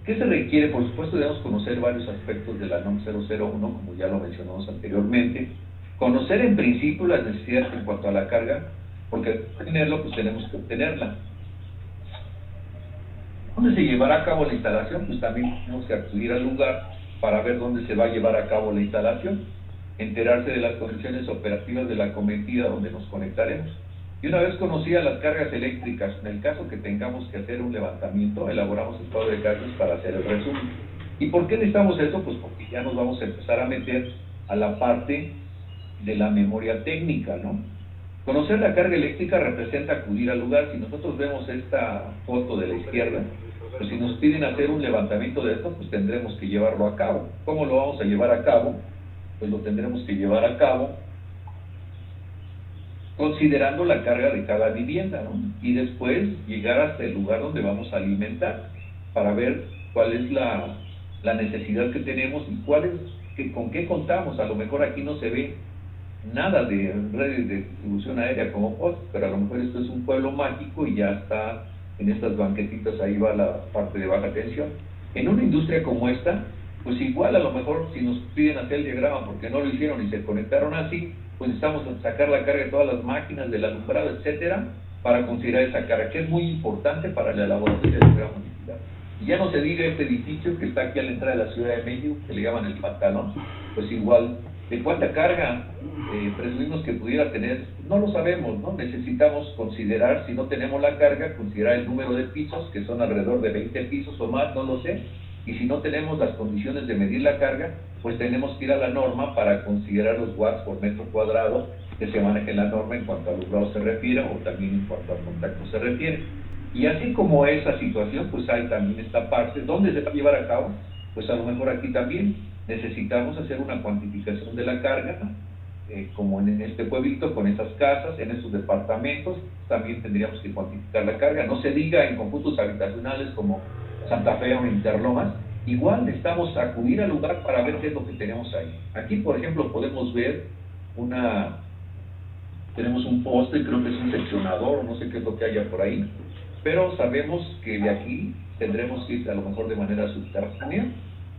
¿Qué se requiere? Por supuesto, debemos conocer varios aspectos de la NOM 001, como ya lo mencionamos anteriormente. Conocer en principio las necesidades en cuanto a la carga, porque para tenerlo, pues tenemos que obtenerla. ¿Dónde se llevará a cabo la instalación? Pues también tenemos que acudir al lugar para ver dónde se va a llevar a cabo la instalación, enterarse de las condiciones operativas de la acometida donde nos conectaremos. Y una vez conocidas las cargas eléctricas, en el caso que tengamos que hacer un levantamiento, elaboramos el cuadro de cargas para hacer el resumen. ¿Y por qué necesitamos esto? Pues porque ya nos vamos a empezar a meter a la parte de la memoria técnica, ¿no? Conocer la carga eléctrica representa acudir al lugar. Si nosotros vemos esta foto de la izquierda, pues si nos piden hacer un levantamiento de esto, pues tendremos que llevarlo a cabo. ¿Cómo lo vamos a llevar a cabo? Pues lo tendremos que llevar a cabo considerando la carga de cada vivienda, ¿no? Y después llegar hasta el lugar donde vamos a alimentar para ver cuál es la necesidad que tenemos y con qué contamos. A lo mejor aquí no se ve nada de redes de distribución aérea como POT, pero a lo mejor esto es un pueblo mágico y ya está en estas banquetitas, ahí va la parte de baja tensión. En una industria como esta, pues igual a lo mejor si nos piden hacer el diagrama porque no lo hicieron y se conectaron así, pues necesitamos sacar la carga de todas las máquinas, del alumbrado, etcétera, para considerar esa carga, que es muy importante para la elaboración del diagrama municipal. Y ya no se diga este edificio que está aquí a la entrada de la Ciudad de México, que le llaman el Pantalón, pues igual, ¿de cuánta carga presumimos que pudiera tener? No lo sabemos, ¿no? Necesitamos considerar, si no tenemos la carga, considerar el número de pisos, que son alrededor de 20 pisos o más, no lo sé. Y si no tenemos las condiciones de medir la carga, pues tenemos que ir a la norma para considerar los watts por metro cuadrado que se maneja en la norma en cuanto al alumbrado se refiere o también en cuanto al contacto se refiere. Y así como esa situación, pues hay también esta parte. ¿Dónde se va a llevar a cabo? Pues a lo mejor aquí también necesitamos hacer una cuantificación de la carga, ¿no? Como en este pueblito, con esas casas, en esos departamentos, también tendríamos que cuantificar la carga. No se diga en conjuntos habitacionales como Santa Fe o Interlomas, igual necesitamos acudir al lugar para ver qué es lo que tenemos ahí. Aquí, por ejemplo, podemos ver tenemos un poste, creo que es un seccionador, no sé qué es lo que haya por ahí, pero sabemos que de aquí tendremos que ir a lo mejor de manera subterránea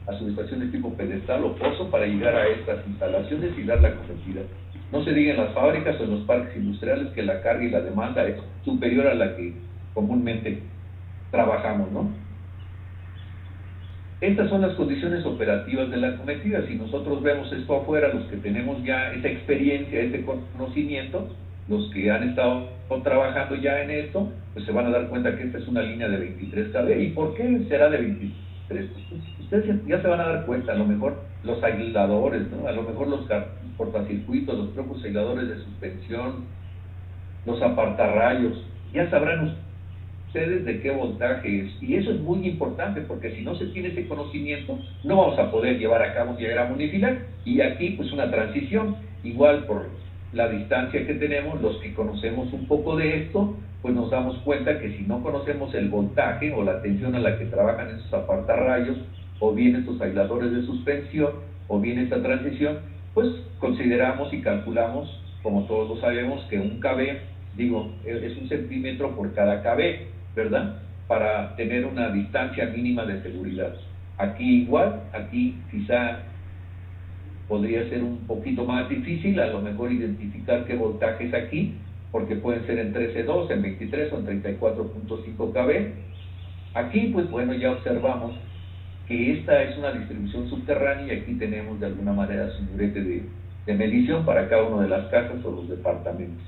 a subestaciones tipo pedestal o pozo para llegar a estas instalaciones y dar la conectividad. No se diga en las fábricas o en los parques industriales que la carga y la demanda es superior a la que comúnmente trabajamos, ¿no? Estas son las condiciones operativas de la acometida. Si nosotros vemos esto afuera, los que tenemos ya esa experiencia, ese conocimiento, los que han estado trabajando ya en esto, pues se van a dar cuenta que esta es una línea de 23 kV. ¿Y por qué será de 23? Ustedes ya se van a dar cuenta, a lo mejor los aisladores, ¿no? A lo mejor los cortacircuitos, los propios aisladores de suspensión, los apartarrayos, ya sabrán ustedes de qué voltaje es. Y eso es muy importante, porque si no se tiene ese conocimiento, no vamos a poder llevar a cabo un diagrama unifilar. Y aquí, pues una transición, igual por la distancia que tenemos, los que conocemos un poco de esto, pues nos damos cuenta que si no conocemos el voltaje o la tensión a la que trabajan esos apartarrayos, o bien estos aisladores de suspensión, o bien esta transición, pues consideramos y calculamos, como todos lo sabemos, que un kV, es un centímetro por cada kV, ¿verdad? Para tener una distancia mínima de seguridad. Aquí igual, aquí quizá podría ser un poquito más difícil, a lo mejor identificar qué voltaje es aquí, porque pueden ser en 13.2, en 23 o en 34.5 kV. Aquí, pues bueno, ya observamos que esta es una distribución subterránea y aquí tenemos de alguna manera su murete de medición para cada una de las casas o los departamentos.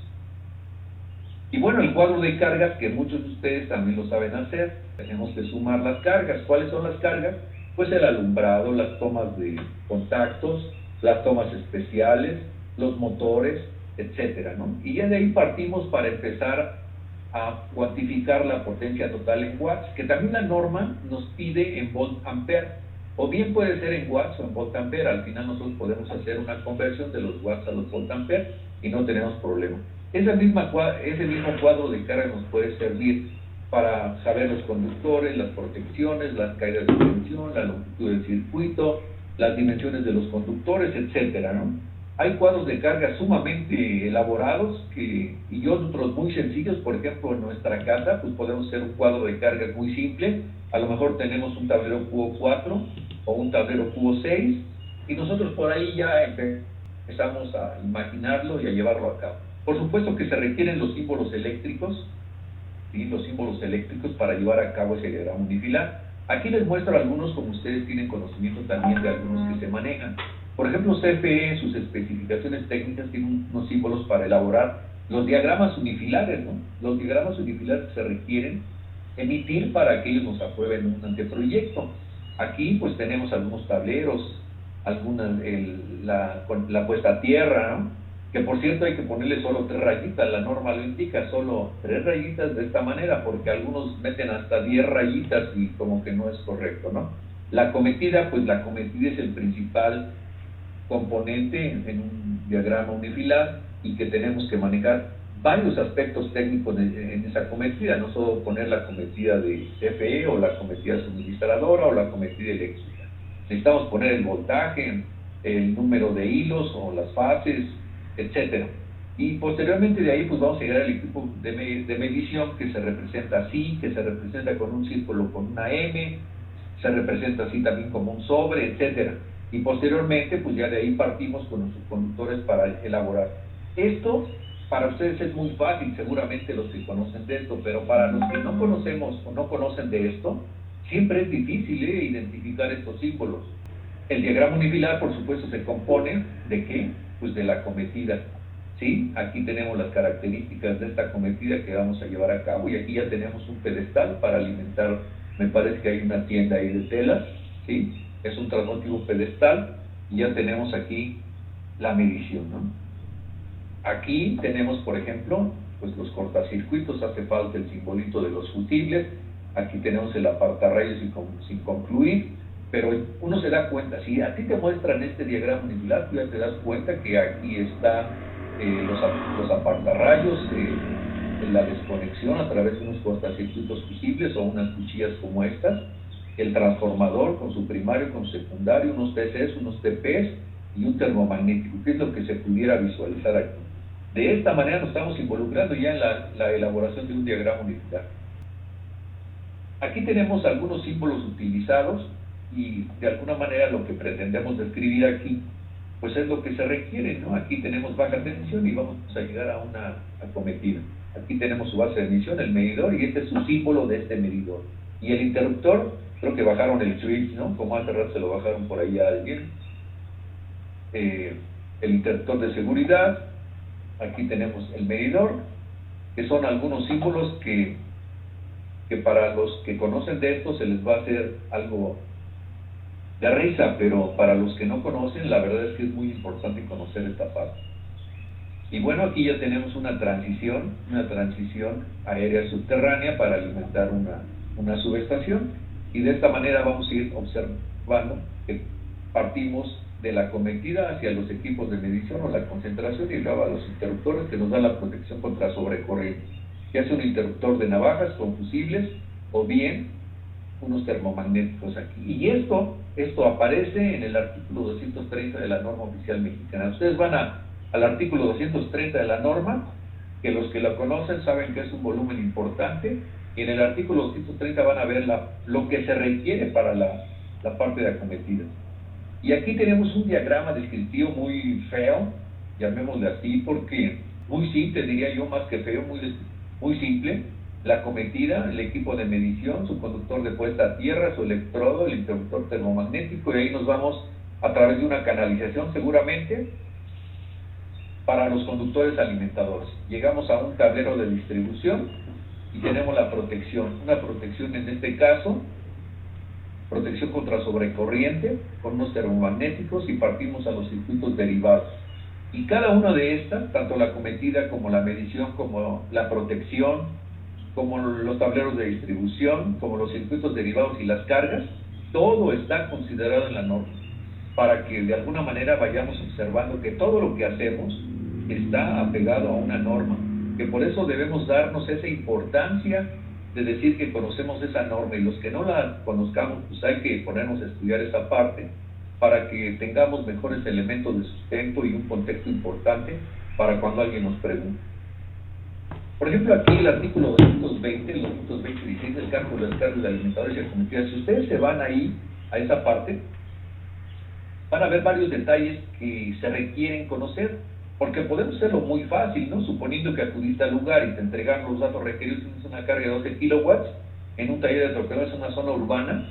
Y bueno, el cuadro de cargas, que muchos de ustedes también lo saben hacer, tenemos que sumar las cargas. ¿Cuáles son las cargas? Pues el alumbrado, las tomas de contactos, las tomas especiales, los motores, etcétera, ¿no? Y ya de ahí partimos para empezar a cuantificar la potencia total en watts, que también la norma nos pide en volt ampere, o bien puede ser en watts o en volt ampere. Al final nosotros podemos hacer una conversión de los watts a los volt ampere y no tenemos problema. Ese mismo cuadro de carga nos puede servir para saber los conductores, las protecciones, las caídas de tensión, la longitud del circuito, las dimensiones de los conductores, etcétera, ¿no? Hay cuadros de carga sumamente elaborados y otros muy sencillos. Por ejemplo, en nuestra casa pues podemos hacer un cuadro de carga muy simple. A lo mejor tenemos un tablero cubo 4 o un tablero cubo 6 y nosotros por ahí ya empezamos a imaginarlo y a llevarlo a cabo. Por supuesto que se requieren los símbolos eléctricos, ¿sí? Los símbolos eléctricos para llevar a cabo ese diagrama unifilar. Aquí les muestro algunos, como ustedes tienen conocimiento también de algunos que se manejan. Por ejemplo, CFE en sus especificaciones técnicas tiene unos símbolos para elaborar los diagramas unifilares, ¿no? Los diagramas unifilares que se requieren emitir para que ellos nos aprueben un anteproyecto. Aquí pues tenemos algunos tableros, la puesta a tierra, ¿no? Que por cierto hay que ponerle solo 3 rayitas, la norma lo indica, solo 3 rayitas de esta manera, porque algunos meten hasta 10 rayitas y como que no es correcto, ¿no? La acometida, pues la acometida es el principal componente en un diagrama unifilar y que tenemos que manejar varios aspectos técnicos en esa acometida, no solo poner la acometida de CFE o la acometida suministradora o la acometida eléctrica. Necesitamos poner el voltaje, el número de hilos o las fases, etcétera. Y posteriormente de ahí pues vamos a llegar al equipo de medición que se representa así, que se representa con un círculo con una M, se representa así también como un sobre, etcétera. Y posteriormente pues ya de ahí partimos con nuestros conductores para elaborar. Esto para ustedes es muy fácil, seguramente los que conocen de esto, pero para los que no conocemos o no conocen de esto, siempre es difícil identificar estos símbolos. El diagrama unifilar, por supuesto, se compone ¿de qué? Pues de la acometida, ¿sí? Aquí tenemos las características de esta acometida que vamos a llevar a cabo y aquí ya tenemos un pedestal para alimentar, me parece que hay una tienda ahí de telas, ¿sí? Es un transmotivo pedestal y ya tenemos aquí la medición, ¿no? Aquí tenemos, por ejemplo, pues los cortacircuitos, hace falta el simbolito de los fusibles, aquí tenemos el apartarrayos sin concluir, pero uno se da cuenta, si a ti te muestran este diagrama unifilar, tú ya te das cuenta que aquí está los apartarrayos, la desconexión a través de unos cortacircuitos fusibles o unas cuchillas como estas, el transformador con su primario, con su secundario, unos TCs, unos TPs y un termomagnético, que es lo que se pudiera visualizar aquí. De esta manera nos estamos involucrando ya en la elaboración de un diagrama unifilar. Aquí tenemos algunos símbolos utilizados y de alguna manera lo que pretendemos describir aquí pues es lo que se requiere, ¿no? Aquí tenemos baja tensión y vamos a llegar a una acometida. Aquí tenemos su base de emisión, el medidor, y este es su símbolo de este medidor. Y el interruptor, creo que bajaron el switch, ¿no? Como hace rato se lo bajaron por ahí a alguien. El interruptor de seguridad, aquí tenemos el medidor, que son algunos símbolos que para los que conocen de esto se les va a hacer algo de risa, pero para los que no conocen, la verdad es que es muy importante conocer esta parte. Y bueno, aquí ya tenemos una transición aérea subterránea para alimentar una subestación, y de esta manera vamos a ir observando que partimos de la acometida hacia los equipos de medición o la concentración y luego a los interruptores que nos dan la protección contra sobrecorriente, ya sea un interruptor de navajas con fusibles o bien unos termomagnéticos aquí. Y esto aparece en el artículo 230 de la norma oficial mexicana. Ustedes van al artículo 230 de la norma, que los que la conocen saben que es un volumen importante, y en el artículo 230 van a ver lo que se requiere para la parte de acometida. Y aquí tenemos un diagrama descriptivo muy feo, llamémosle así, porque muy simple, diría yo, más que feo, muy simple. La acometida, el equipo de medición, su conductor de puesta a tierra, su electrodo, el interruptor termomagnético, y ahí nos vamos a través de una canalización seguramente para los conductores alimentadores. Llegamos a un tablero de distribución y tenemos la protección, una protección en este caso, protección contra sobrecorriente con unos termomagnéticos, y partimos a los circuitos derivados. Y cada una de estas, tanto la acometida como la medición, como la protección, como los tableros de distribución, como los circuitos derivados y las cargas, todo está considerado en la norma, para que de alguna manera vayamos observando que todo lo que hacemos está apegado a una norma, que por eso debemos darnos esa importancia de decir que conocemos esa norma, y los que no la conozcamos, pues hay que ponernos a estudiar esa parte para que tengamos mejores elementos de sustento y un contexto importante para cuando alguien nos pregunte. Por ejemplo, aquí el artículo 220, los puntos 20 y 16 del cálculo de las cargas de alimentadores y acometidas, si ustedes se van ahí, a esa parte, van a ver varios detalles que se requieren conocer, porque podemos hacerlo muy fácil, ¿no? Suponiendo que acudiste al lugar y te entregaron los datos requeridos, tienes una carga de 12 kilowatts, en un taller de troqueladores en una zona urbana,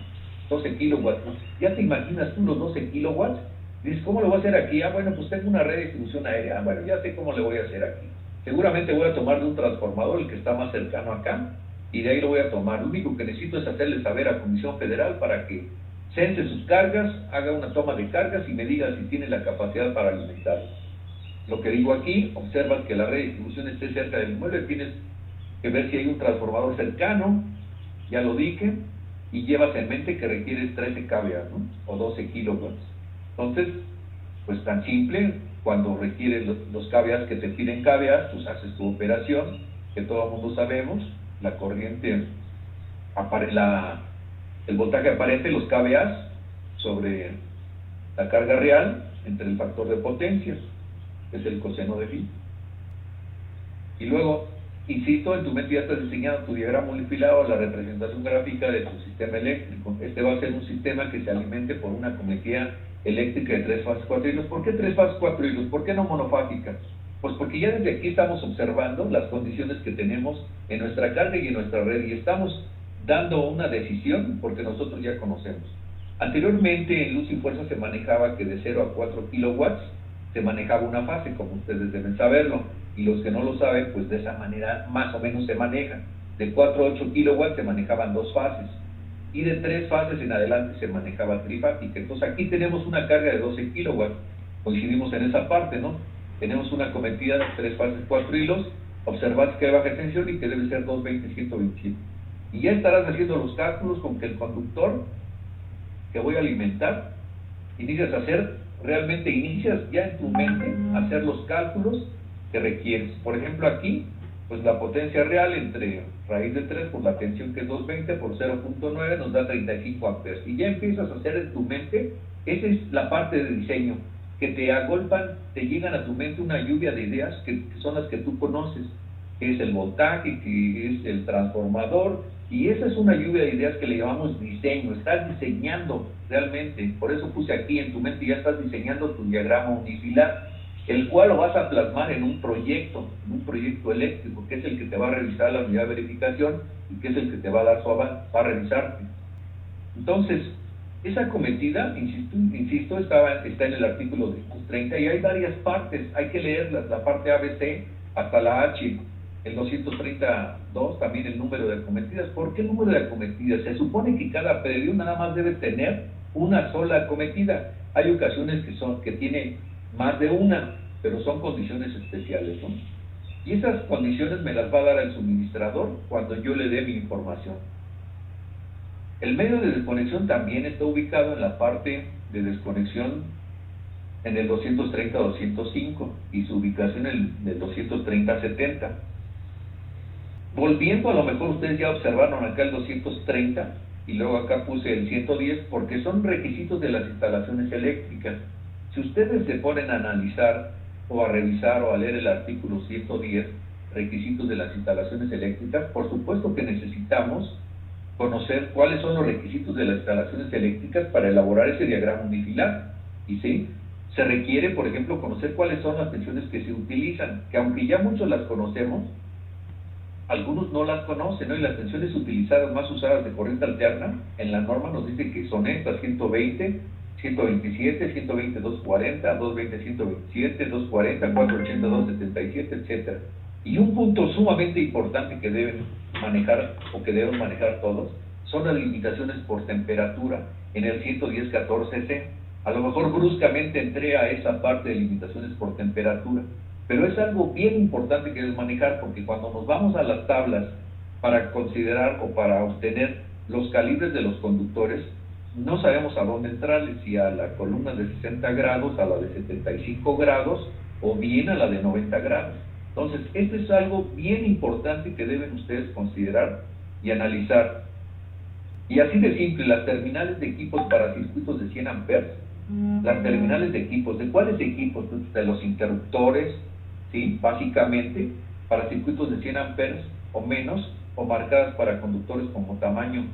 12 kilowatts, ¿no? Ya te imaginas tú los 12 kilowatts, dices, ¿cómo lo voy a hacer aquí? Bueno, pues tengo una red de distribución aérea, bueno, ya sé cómo le voy a hacer aquí. Seguramente voy a tomar de un transformador, el que está más cercano acá, y de ahí lo voy a tomar. Lo único que necesito es hacerle saber a Comisión Federal para que cense sus cargas, haga una toma de cargas y me diga si tiene la capacidad para alimentar. Lo que digo aquí, observas que la red de distribución esté cerca del inmueble, tienes que ver si hay un transformador cercano, ya lo dije, y llevas en mente que requieres 13 kVA, ¿no? O 12 kilowatts. Entonces, pues tan simple, cuando requieres los kVA que te piden kVA, pues haces tu operación, que todo el mundo sabemos, la corriente, el voltaje aparente, los kVA, sobre la carga real, entre el factor de potencia, que es el coseno de phi. Y luego, insisto, en tu mente ya estás diseñando tu diagrama unifilado, la representación gráfica de tu sistema eléctrico. Este va a ser un sistema que se alimente por una cometida eléctrica de 3 fases 4 hilos. ¿Por qué 3 fases 4 hilos? ¿Por qué no monofásica? Pues porque ya desde aquí estamos observando las condiciones que tenemos en nuestra carga y en nuestra red, y estamos dando una decisión porque nosotros ya conocemos. Anteriormente en Luz y Fuerza se manejaba que de 0 a 4 kilowatts se manejaba una fase, como ustedes deben saberlo, y los que no lo saben, pues de esa manera más o menos se maneja. De 4 a 8 kilowatts se manejaban 2 fases, y de 3 fases en adelante se manejaba trifásica. Entonces aquí tenemos una carga de 12 kilowatts, coincidimos en esa parte, ¿no? Tenemos una cometida de 3 fases 4 hilos, observad que hay baja tensión y que debe ser 220-127. Y ya estarás haciendo los cálculos con que el conductor que voy a alimentar, inicias ya en tu mente a hacer los cálculos que requieres. Por ejemplo, aquí, pues la potencia real entre raíz de 3 por la tensión, que es 220 por 0.9, nos da 35 amperes. Y ya empiezas a hacer en tu mente, esa es la parte de diseño, que te agolpan, te llegan a tu mente una lluvia de ideas que son las que tú conoces, que es el voltaje, que es el transformador, y esa es una lluvia de ideas que le llamamos diseño. Estás diseñando realmente, por eso puse aquí en tu mente, ya estás diseñando tu diagrama unifilar, el cual lo vas a plasmar en un proyecto eléctrico, que es el que te va a revisar la unidad de verificación y que es el que te va a dar su avance, va a revisarte. Entonces, esa cometida, insisto, está en el artículo 230 y hay varias partes, hay que leerlas, la parte ABC hasta la H, el 232 también el número de acometidas. ¿Por qué el número de acometidas? Se supone que cada predio nada más debe tener una sola acometida. Hay ocasiones que tiene más de una, pero son condiciones especiales, ¿no? Y esas condiciones me las va a dar el suministrador cuando yo le dé mi información. El medio de desconexión también está ubicado en la parte de desconexión en el 230-205 y su ubicación en el 230-70. Volviendo, a lo mejor ustedes ya observaron acá el 230 y luego acá puse el 110 porque son requisitos de las instalaciones eléctricas. Si ustedes se ponen a analizar o a revisar o a leer el artículo 110, requisitos de las instalaciones eléctricas, por supuesto que necesitamos conocer cuáles son los requisitos de las instalaciones eléctricas para elaborar ese diagrama unifilar. Y sí, se requiere, por ejemplo, conocer cuáles son las tensiones que se utilizan, que aunque ya muchos las conocemos, algunos no las conocen, ¿no? Y las tensiones utilizadas, más usadas de corriente alterna, en la norma nos dice que son estas: 120, 127, 120, 240, 220, 127, 240, 480, 277, etc. Y un punto sumamente importante que deben manejar, o que deben manejar todos, son las limitaciones por temperatura en el 110.14c. A lo mejor bruscamente entré a esa parte de limitaciones por temperatura, pero es algo bien importante que debes manejar, porque cuando nos vamos a las tablas para considerar o para obtener los calibres de los conductores, no sabemos a dónde entrarle, si a la columna de 60 grados, a la de 75 grados o bien a la de 90 grados. Entonces, esto es algo bien importante que deben ustedes considerar y analizar. Y así de simple, las terminales de equipos para circuitos de 100 amperes Las terminales de equipos, ¿de cuáles equipos? De los interruptores, ¿sí? Básicamente, para circuitos de 100 amperes o menos, o marcadas para conductores como tamaño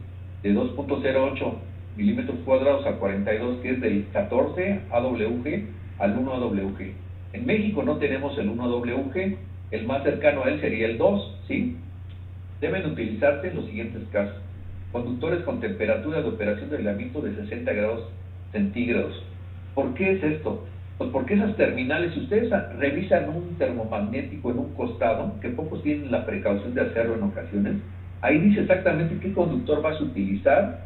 de 2.08 milímetros cuadrados a 42, que es del 14 AWG al 1 AWG. En México no tenemos el 1 AWG, el más cercano a él sería el 2, ¿sí? Deben utilizarse en los siguientes casos: conductores con temperatura de operación de aislamiento de 60 grados centígrados. ¿Por qué es esto? Pues porque esas terminales, si ustedes revisan un termomagnético en un costado, que pocos tienen la precaución de hacerlo en ocasiones, ahí dice exactamente qué conductor vas a utilizar,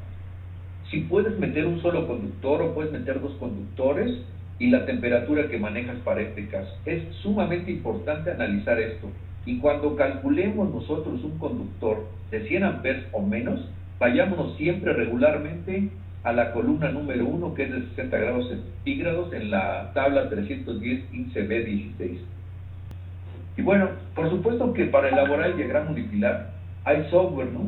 si puedes meter un solo conductor o puedes meter dos conductores, y la temperatura que manejas para este caso. Es sumamente importante analizar esto. Y cuando calculemos nosotros un conductor de 100 amperes o menos, vayámonos siempre regularmente a la columna número 1, que es de 60 grados centígrados, en la tabla 310 15 B16. Y bueno, por supuesto que para elaborar el diagrama unifilar hay software, ¿no?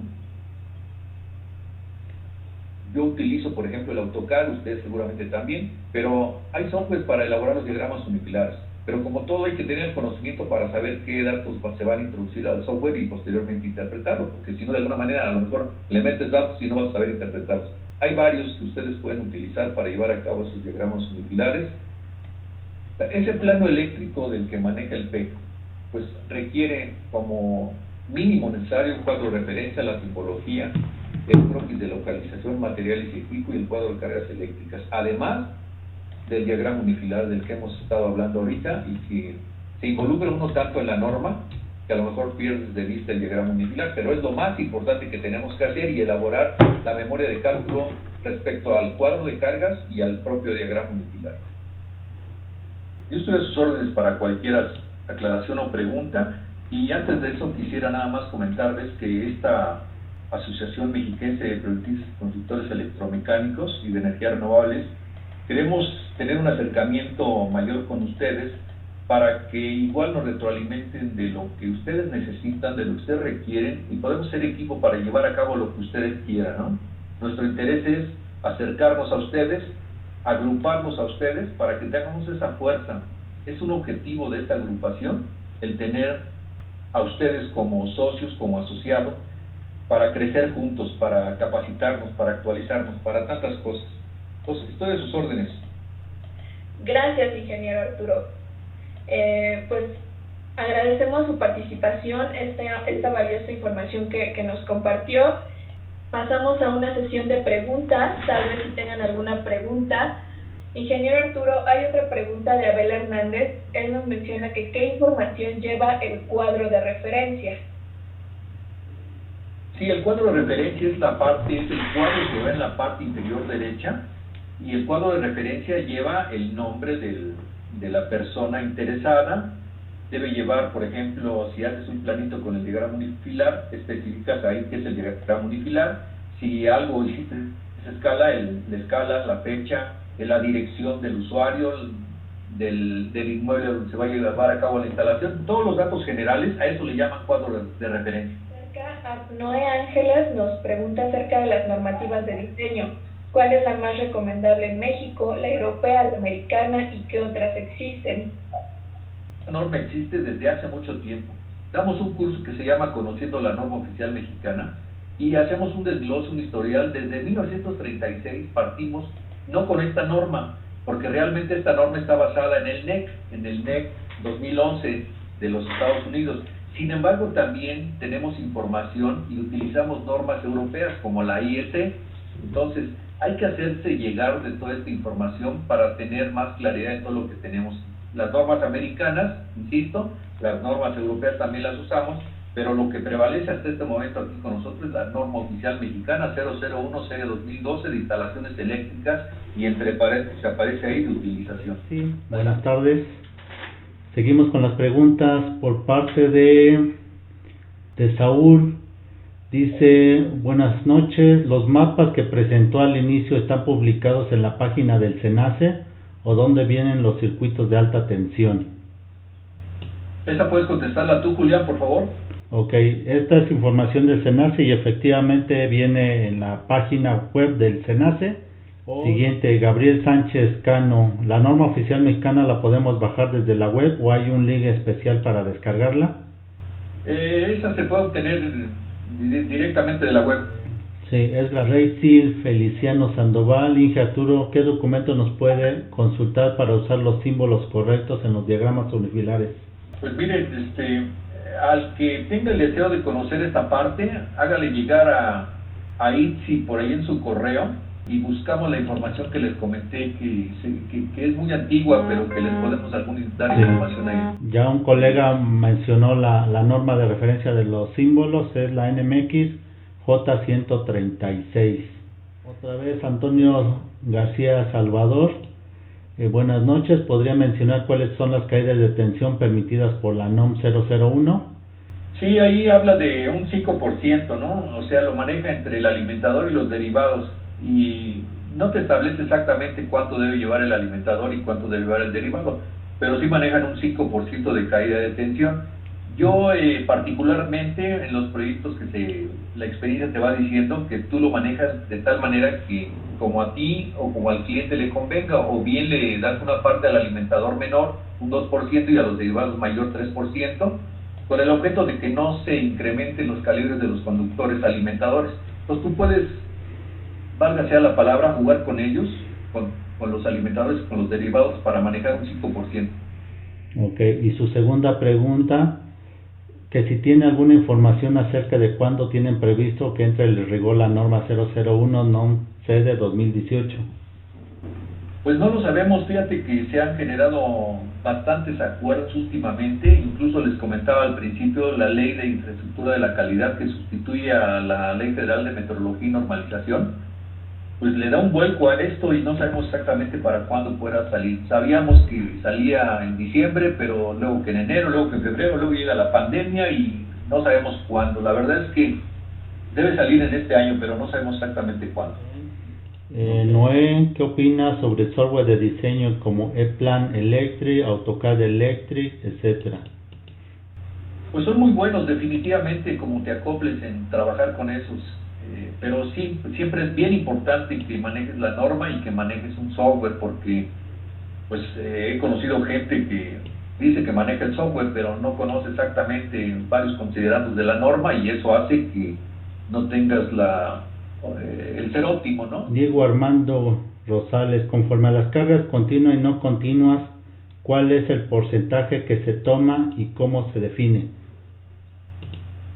Yo utilizo, por ejemplo, el AutoCAD, ustedes seguramente también, pero hay software para elaborar los diagramas unifilares. Pero como todo, hay que tener el conocimiento para saber qué datos se van a introducir al software y posteriormente interpretarlo, porque si no, de alguna manera, a lo mejor le metes datos y no vas a saber interpretarlos. Hay varios que ustedes pueden utilizar para llevar a cabo esos diagramas unifilares. Ese plano eléctrico del que maneja el PEC, pues requiere como mínimo necesario un cuadro de referencia a la tipología, el croquis de localización, materiales y equipo y el cuadro de cargas eléctricas, además del diagrama unifilar del que hemos estado hablando ahorita, y que se involucra uno tanto en la norma que a lo mejor pierdes de vista el diagrama unifilar, pero es lo más importante que tenemos que hacer y elaborar la memoria de cálculo respecto al cuadro de cargas y al propio diagrama unifilar. Yo estoy a sus órdenes para cualquier aclaración o pregunta, y antes de eso quisiera nada más comentarles que esta Asociación Mexiquense de Proyectistas y Constructores Electromecánicos y de Energías Renovables, queremos tener un acercamiento mayor con ustedes para que igual nos retroalimenten de lo que ustedes necesitan, de lo que ustedes requieren, y podemos ser equipo para llevar a cabo lo que ustedes quieran, ¿no? Nuestro interés es acercarnos a ustedes, agruparnos a ustedes para que tengamos esa fuerza. Es un objetivo de esta agrupación el tener a ustedes como socios, como asociados, para crecer juntos, para capacitarnos, para actualizarnos, para tantas cosas. Entonces, estoy a sus órdenes. Gracias, ingeniero Arturo. Pues agradecemos su participación, esta valiosa información que nos compartió. Pasamos a una sesión de preguntas, tal vez si tengan alguna pregunta. Ingeniero Arturo, hay otra pregunta de Abel Hernández. Él nos menciona que ¿qué información lleva el cuadro de referencia? Sí, el cuadro de referencia es el cuadro que va en la parte inferior derecha, y el cuadro de referencia lleva el nombre de la persona interesada. Debe llevar, por ejemplo, si haces un planito con el diagrama unifilar, especificas ahí qué es el diagrama unifilar. Si algo hiciste esa escala, la escala, la fecha, la dirección del usuario, del inmueble donde se va a llevar a cabo la instalación, todos los datos generales, a eso le llaman cuadro de referencia. Noé Ángeles nos pregunta acerca de las normativas de diseño. ¿Cuál es la más recomendable en México, la europea, la americana y qué otras existen? La norma existe desde hace mucho tiempo. Damos un curso que se llama Conociendo la Norma Oficial Mexicana y hacemos un desglose, un historial. Desde 1936 partimos no con esta norma, porque realmente esta norma está basada en el NEC 2011 de los Estados Unidos. Sin embargo, también tenemos información y utilizamos normas europeas como la IEC. Entonces, hay que hacerse llegar de toda esta información para tener más claridad en todo lo que tenemos. Las normas americanas, insisto, las normas europeas también las usamos, pero lo que prevalece hasta este momento aquí con nosotros es la norma oficial mexicana 001 serie 2012 de instalaciones eléctricas, y entre paréntesis aparece ahí de utilización. Sí, buenas tardes. Seguimos con las preguntas por parte de Saúl. Dice, buenas noches, ¿los mapas que presentó al inicio están publicados en la página del SENACE o dónde vienen los circuitos de alta tensión? ¿Esa puedes contestarla tú, Julián, por favor? Ok, esta es información del SENACE y efectivamente viene en la página web del SENACE, Siguiente, Gabriel Sánchez Cano. ¿La norma oficial mexicana la podemos bajar desde la web o hay un link especial para descargarla? Esa se puede obtener directamente de la web. Sí, Edgar Reisil, Feliciano Sandoval, Inge Arturo, ¿qué documento nos puede consultar para usar los símbolos correctos en los diagramas unifilares? Pues mire, al que tenga el deseo de conocer esta parte, hágale llegar a ITSI por ahí en su correo y buscamos la información que les comenté, que es muy antigua, pero que les podemos dar información ahí. Ya un colega mencionó la norma de referencia de los símbolos, es la NMX J136. Otra vez Antonio García Salvador, buenas noches, ¿podría mencionar cuáles son las caídas de tensión permitidas por la NOM 001? Sí, ahí habla de un 5%, ¿no? O sea, lo maneja entre el alimentador y los derivados, y no te establece exactamente cuánto debe llevar el alimentador y cuánto debe llevar el derivado, pero sí manejan un 5% de caída de tensión. Yo particularmente en los proyectos la experiencia te va diciendo que tú lo manejas de tal manera que como a ti o como al cliente le convenga, o bien le das una parte al alimentador menor, un 2%, y a los derivados mayor 3%, con el objeto de que no se incrementen los calibres de los conductores alimentadores. Entonces tú puedes, valga sea la palabra, jugar con ellos, con los alimentadores, con los derivados, para manejar un 5%. Ok, y su segunda pregunta, que si tiene alguna información acerca de cuándo tienen previsto que entre el rigor la norma 001 NOM C de 2018. Pues no lo sabemos, fíjate que se han generado bastantes acuerdos últimamente, incluso les comentaba al principio la Ley de Infraestructura de la Calidad, que sustituye a la Ley Federal de Metrología y Normalización, pues le da un vuelco a esto y no sabemos exactamente para cuándo pueda salir. Sabíamos que salía en diciembre, pero luego que en enero, luego que en febrero, luego llega la pandemia y no sabemos cuándo. La verdad es que debe salir en este año, pero no sabemos exactamente cuándo. Noé, ¿qué opinas sobre el software de diseño como ePlan Electric, AutoCAD Electric, etcétera? Pues son muy buenos, definitivamente, como te acoples en trabajar con esos. Pero sí, siempre es bien importante que manejes la norma y que manejes un software, porque pues he conocido gente que dice que maneja el software, pero no conoce exactamente varios considerandos de la norma, y eso hace que no tengas el ser óptimo, ¿no? Diego Armando Rosales, conforme a las cargas continuas y no continuas, ¿cuál es el porcentaje que se toma y cómo se define?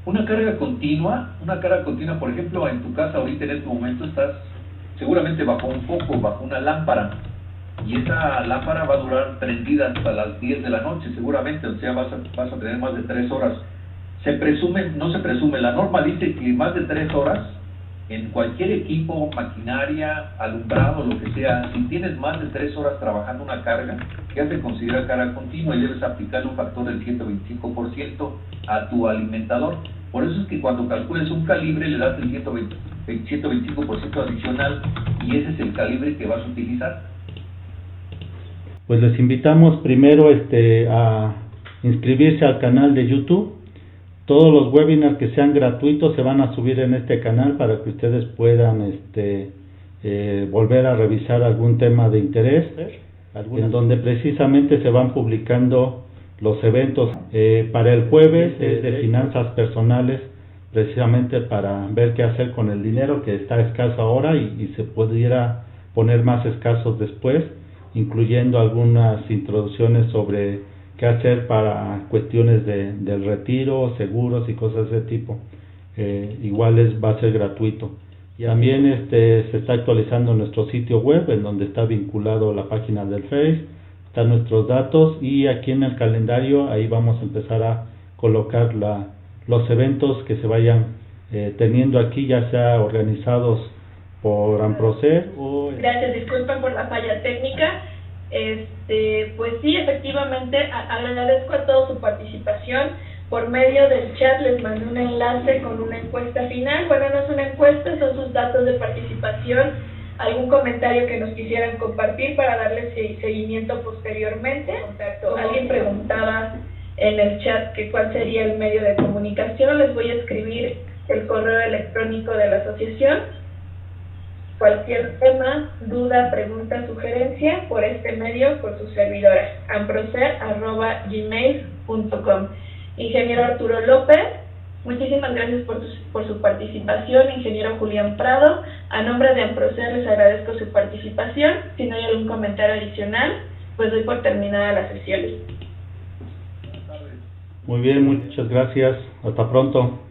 Una carga continua, por ejemplo, en tu casa ahorita en este momento estás seguramente bajo un foco, bajo una lámpara, y esa lámpara va a durar prendida hasta las 10 de la noche seguramente, o sea, vas a tener más de 3 horas. No se presume, la norma dice que más de 3 horas en cualquier equipo, maquinaria, alumbrado, lo que sea, si tienes más de 3 horas trabajando una carga, ya se considera carga continua y debes aplicar un factor del 125% a tu alimentador. Por eso es que cuando calcules un calibre le das el 125% adicional, y ese es el calibre que vas a utilizar. Pues les invitamos primero a inscribirse al canal de YouTube. Todos los webinars que sean gratuitos se van a subir en este canal para que ustedes puedan volver a revisar algún tema de interés, en donde precisamente se van publicando los eventos. Para el jueves es de finanzas personales, precisamente para ver qué hacer con el dinero que está escaso ahora y se pudiera poner más escasos después, incluyendo algunas introducciones sobre qué hacer para cuestiones del retiro, seguros y cosas de ese tipo. Igual va a ser gratuito. Y también se está actualizando nuestro sitio web, en donde está vinculado la página del Face, están nuestros datos, y aquí en el calendario ahí vamos a empezar a colocar los eventos que se vayan teniendo aquí, ya sea organizados por Amprocer o... Gracias, disculpen por la falla técnica. Pues sí, efectivamente, agradezco a todos su participación. Por medio del chat les mandé un enlace con una encuesta final. Bueno, no es una encuesta, son sus datos de participación, algún comentario que nos quisieran compartir para darles seguimiento posteriormente. Alguien preguntaba en el chat que cuál sería el medio de comunicación. Les voy a escribir el correo electrónico de la asociación. cualquier tema, duda, pregunta, sugerencia por este medio con su servidora, amprocer@gmail.com. Ingeniero Arturo López, muchísimas gracias por su participación. Ingeniero Julián Prado, a nombre de Amprocer les agradezco su participación. Si no hay algún comentario adicional, pues doy por terminada la sesión. Muy bien, muchas gracias. Hasta pronto.